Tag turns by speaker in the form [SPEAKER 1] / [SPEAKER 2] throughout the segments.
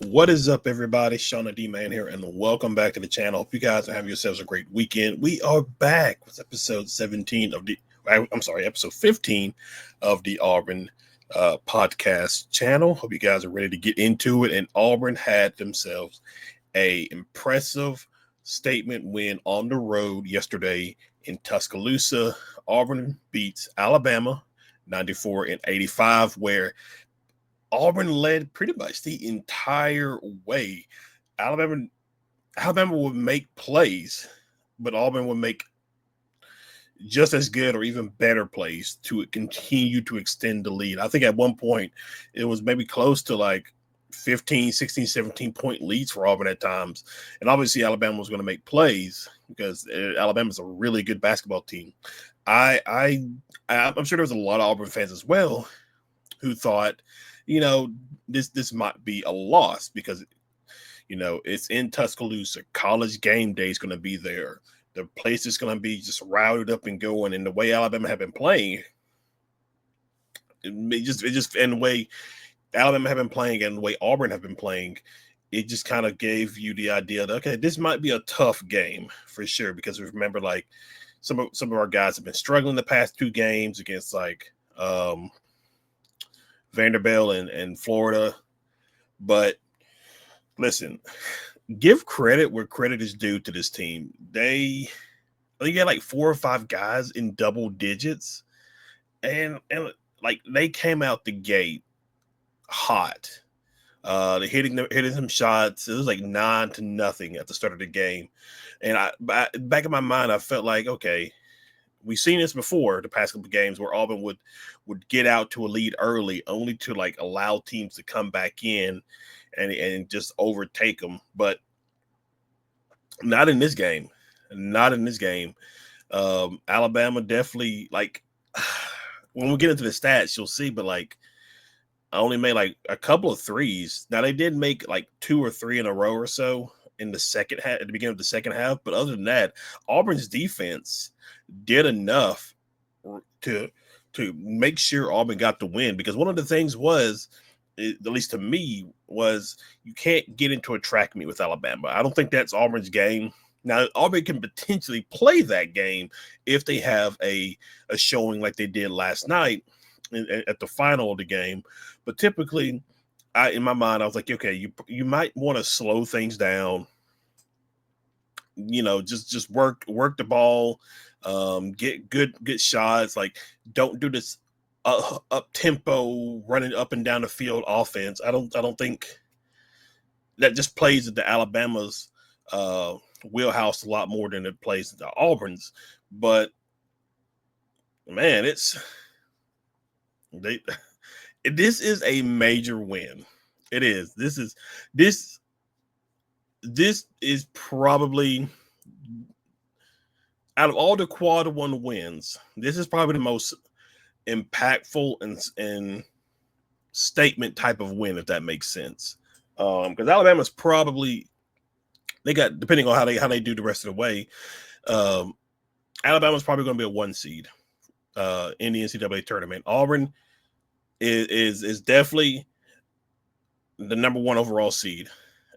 [SPEAKER 1] What is up, everybody? Shauna D Man here, and welcome back to the channel. Hope you guys are having yourselves a great weekend. We are back with episode 17 of episode 15 of the Auburn podcast channel. Hope you guys are ready to get into it. And Auburn had themselves a impressive statement win on the road yesterday in Tuscaloosa. Auburn beats Alabama 94-85, where Auburn led pretty much the entire way. Alabama would make plays, but Auburn would make just as good or even better plays to continue to extend the lead. I think at one point it was maybe close to like 15, 16, 17-point leads for Auburn at times. And obviously Alabama was going to make plays because Alabama is a really good basketball team. I'm sure there was a lot of Auburn fans as well who thought, this might be a loss because, it's in Tuscaloosa. College game day is going to be there. The place is going to be just routed up and going. And the way Alabama have been playing, and the way Alabama have been playing and the way Auburn have been playing, it just kind of gave you the idea that, okay, this might be a tough game for sure. Because remember, like some of our guys have been struggling the past two games against Vanderbilt and Florida. But listen, give credit where credit is due to this team. I think you had like 4 or 5 guys in double digits, and like they came out the gate hot. They hitting some shots. It was like 9-0 at the start of the game, and back in my mind, I felt like, okay, we've seen this before the past couple of games where Auburn would get out to a lead early, only to like allow teams to come back in and just overtake them. But not in this game. Not in this game. Alabama definitely, like, when we get into the stats, you'll see, but like I only made like a couple of threes. Now they did make like 2 or 3 in a row or so in the second half, at the beginning of the second half. But other than that, Auburn's defense did enough to make sure Auburn got the win, because one of the things was, at least to me, was you can't get into a track meet with Alabama. I don't think that's Auburn's game. Now, Auburn can potentially play that game if they have a showing like they did last night at the final of the game. But typically, in my mind, I was like, okay, you might want to slow things down. Just work the ball, get good shots. Like, don't do this up tempo running up and down the field offense. I don't think that just plays into Alabama's wheelhouse a lot more than it plays into Auburn's. But man, this is a major win. It is. This is probably, out of all the quad one wins, this is probably the most impactful and statement type of win, if that makes sense. Because Alabama's probably, they got, depending on how they do the rest of the way, Alabama's probably going to be a 1 seed in the NCAA tournament. Auburn is definitely the number 1 overall seed.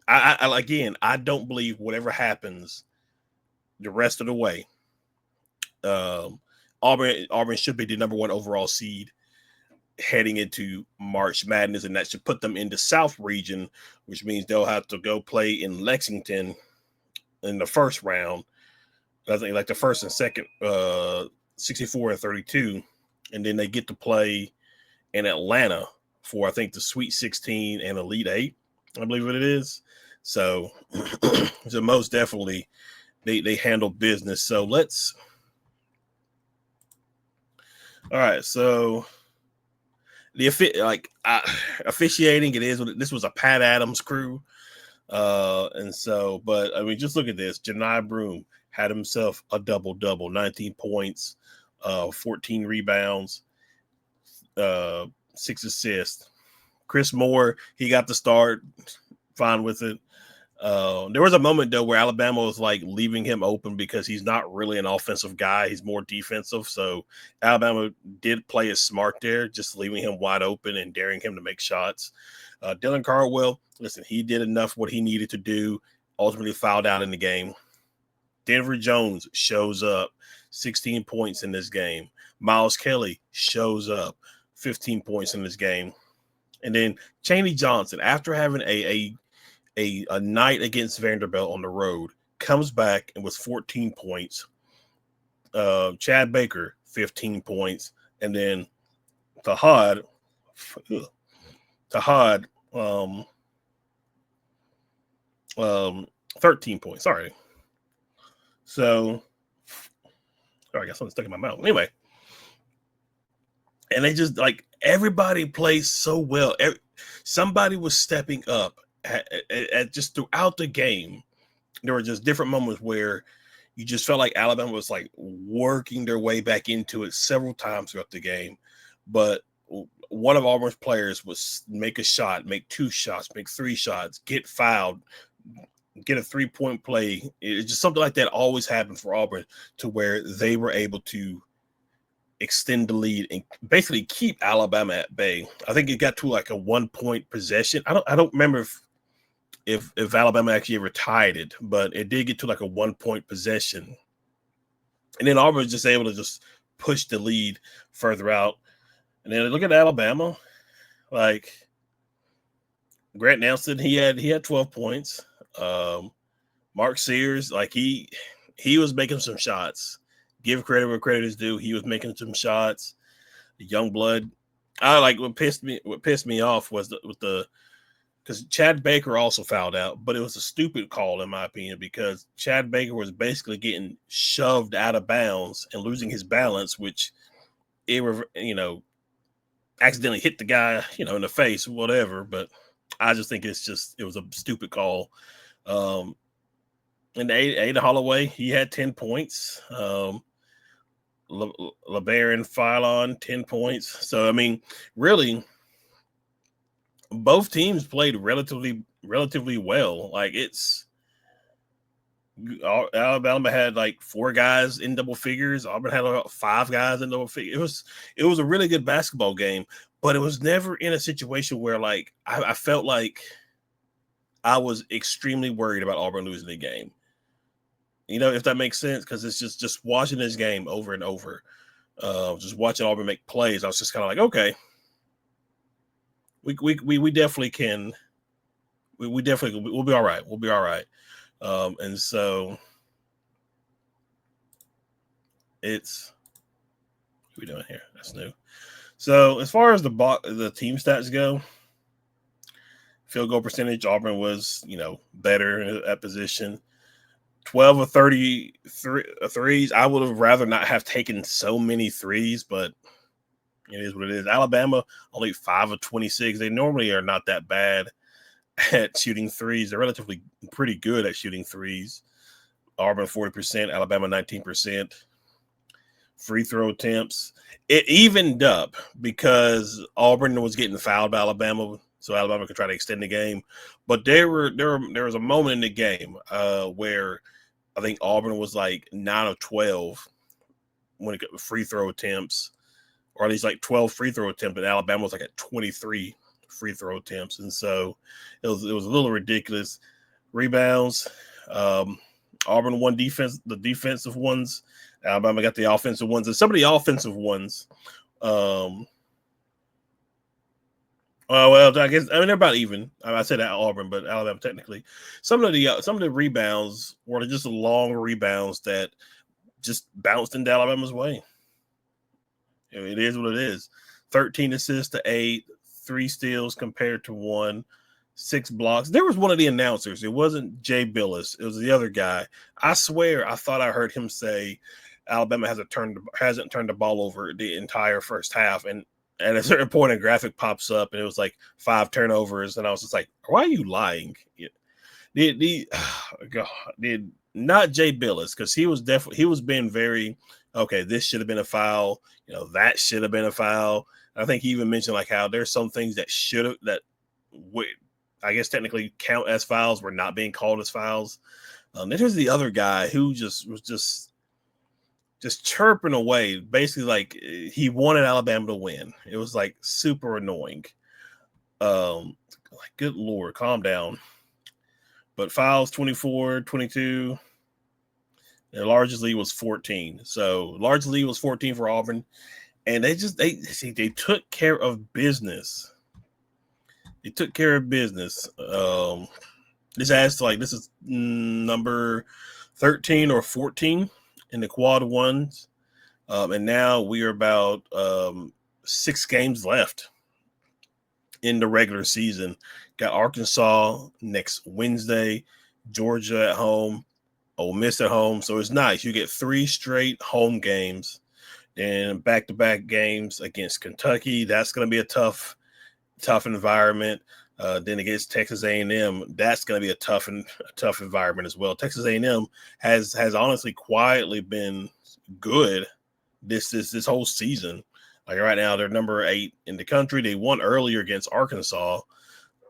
[SPEAKER 1] I don't believe whatever happens the rest of the way, Auburn should be the number 1 overall seed heading into March Madness, and that should put them in the South region, which means they'll have to go play in Lexington in the first round. I think like the first and second, 64 and 32, and then they get to play in Atlanta for, I think, the Sweet 16 and Elite 8, I believe what it is. So most definitely they handle business. So all right. So the officiating, it is. This was a Pat Adams crew. And so, but I mean, just look at this. Janai Broome had himself a double-double, 19 points, 14 rebounds, 6 assists. Chris Moore, he got the start, fine with it. There was a moment though where Alabama was like leaving him open because he's not really an offensive guy; he's more defensive. So Alabama did play it smart there, just leaving him wide open and daring him to make shots. Dylan Cardwell, listen, he did enough what he needed to do. Ultimately, fouled out in the game. Denver Jones shows up, 16 points in this game. Miles Kelly shows up, 15 points in this game. And then Chaney Johnson, after having a night against Vanderbilt on the road, comes back and was 14 points. Chad Baker, 15 points. And then Tahad, 13 points. Sorry. So, I got something stuck in my mouth. Anyway, and they just like everybody plays so well. Somebody was stepping up at just throughout the game. There were just different moments where you just felt like Alabama was like working their way back into it several times throughout the game. But one of Auburn's players was make a shot, make 2 shots, make 3 shots, get fouled, get a 3-point play. It's just something like that always happened for Auburn, to where they were able to extend the lead and basically keep Alabama at bay. I think it got to like a 1-point possession. I don't remember if Alabama actually ever tied it, but it did get to like a 1-point possession. And then Auburn was just able to just push the lead further out. And then look at Alabama. Like Grant Nelson, he had 12 points. Mark Sears, like he was making some shots. Give credit where credit is due. He was making some shots. Young blood. What pissed me off was because Chad Baker also fouled out, but it was a stupid call in my opinion, because Chad Baker was basically getting shoved out of bounds and losing his balance, which accidentally hit the guy, in the face, whatever. But I just think it was a stupid call. And Aiden Holloway, he had 10 points. LeBaron Philon, 10 points. So, I mean, really, both teams played relatively well. Like Alabama had like 4 guys in double figures. Auburn had about 5 guys in double figures. It was a really good basketball game, but it was never in a situation where like I felt like I was extremely worried about Auburn losing the game. If that makes sense, because it's just watching this game over and over, just watching Auburn make plays. I was just kind of like, okay, we definitely can. We'll be all right. We'll be all right. And so it's what are we doing here? That's new. So as far as the team stats go, field goal percentage, Auburn was better at position. 12 of 30 threes. I would have rather not have taken so many threes, but it is what it is. Alabama only 5 of 26. They normally are not that bad at shooting threes. They're relatively pretty good at shooting threes. Auburn 40%, Alabama 19%. Free throw attempts. It evened up because Auburn was getting fouled by Alabama, so Alabama could try to extend the game. But there was a moment in the game where I think Auburn was like 9 of 12 when it got free throw attempts, or at least like 12 free throw attempts, and Alabama was like at 23 free throw attempts. And so it was a little ridiculous. Rebounds. Auburn won the defensive ones. Alabama got the offensive ones. And some of the offensive ones, well, they're about even. I said Auburn, but Alabama technically. Some of the rebounds were just long rebounds that just bounced into Alabama's way. It is what it is. 13 assists to 8, 3 steals compared to 1, 6 blocks. There was one of the announcers. It wasn't Jay Billis. It was the other guy. I swear I thought I heard him say Alabama hasn't turned the ball over the entire first half. And at a certain point, a graphic pops up, and it was like 5 turnovers. And I was just like, why are you lying? Did not Jay Billis, because he was being very, okay, this should have been a foul. That should have been a foul. I think he even mentioned like how there's some things that I guess technically count as fouls were not being called as fouls. Then there's the other guy who was just chirping away, basically like he wanted Alabama to win. It was like super annoying. Like, good Lord, calm down. But fouls 24, 22. The largest lead was 14. So largest lead was 14 for Auburn. And they took care of business. They took care of business. This is number 13 or 14 in the quad ones. And now we are about 6 games left in the regular season. Got Arkansas next Wednesday, Georgia at home, Ole Miss at home. So it's nice. You get 3 straight home games and back-to-back games against Kentucky. That's going to be a tough environment. Then against Texas A&M, that's going to be a tough environment as well. Texas A&M has honestly quietly been good this whole season. Like right now, they're number 8 in the country. They won earlier against Arkansas,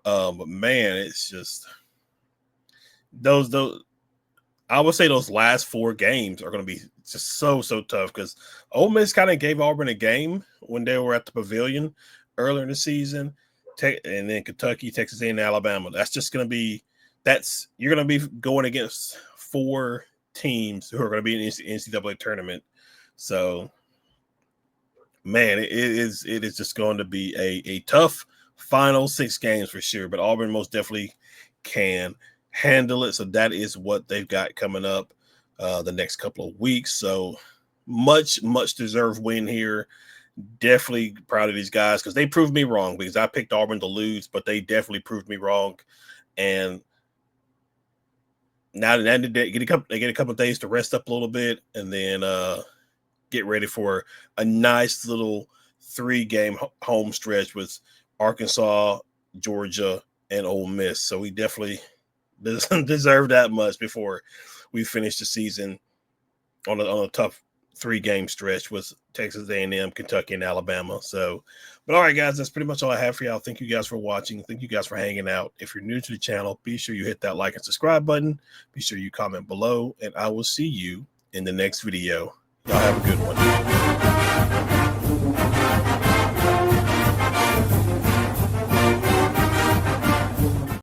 [SPEAKER 1] but man, it's just those. I would say those last 4 games are going to be just so tough because Ole Miss kind of gave Auburn a game when they were at the Pavilion earlier in the season, and then Kentucky, Texas A&M, Alabama. That's just going to be you're going to be going against 4 teams who are going to be in the NCAA tournament. So, man, it is just going to be a tough final 6 games for sure. But Auburn most definitely can handle it. So that is what they've got coming up the next couple of weeks. So much deserved win here. Definitely proud of these guys because they proved me wrong because I picked Auburn to lose, but they definitely proved me wrong. And now they get a couple of days to rest up a little bit and then get ready for a nice little 3-game home stretch with Arkansas, Georgia, and Ole Miss. So we definitely deserve that much before we finish the season on a tough 3-game stretch with Texas A&M, Kentucky, and Alabama. So, but all right, guys, that's pretty much all I have for y'all. Thank you guys for watching. Thank you guys for hanging out. If you're new to the channel, be sure you hit that like and subscribe button. Be sure you comment below, and I will see you in the next video. Y'all have a good one.